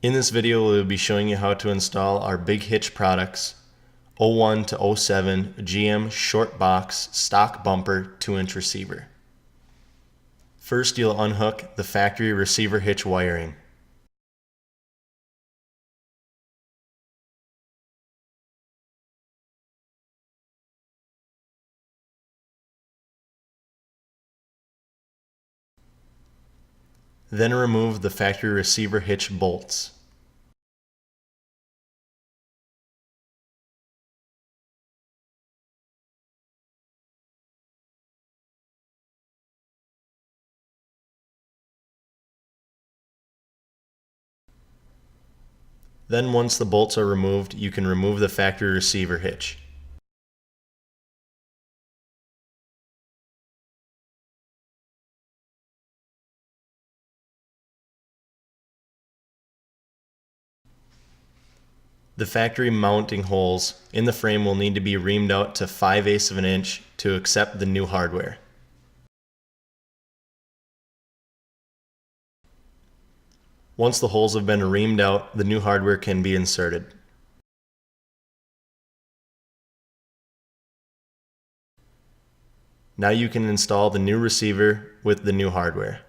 In this video, we'll be showing you how to install our Big Hitch products 01 to 07 GM short box stock bumper 2-inch receiver. First, you'll unhook the factory receiver hitch wiring. Then remove the factory receiver hitch bolts. Then once the bolts are removed, you can remove the factory receiver hitch. The factory mounting holes in the frame will need to be reamed out to 5/8 of an inch to accept the new hardware. Once the holes have been reamed out, the new hardware can be inserted. Now you can install the new receiver with the new hardware.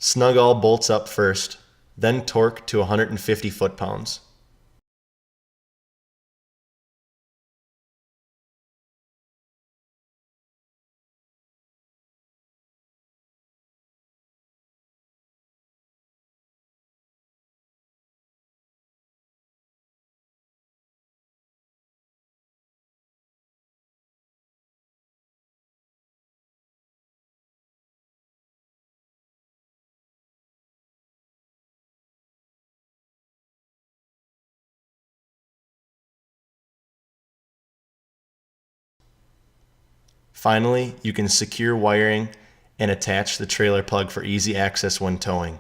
Snug all bolts up first, then torque to 150 foot-pounds. Finally, you can secure wiring and attach the trailer plug for easy access when towing.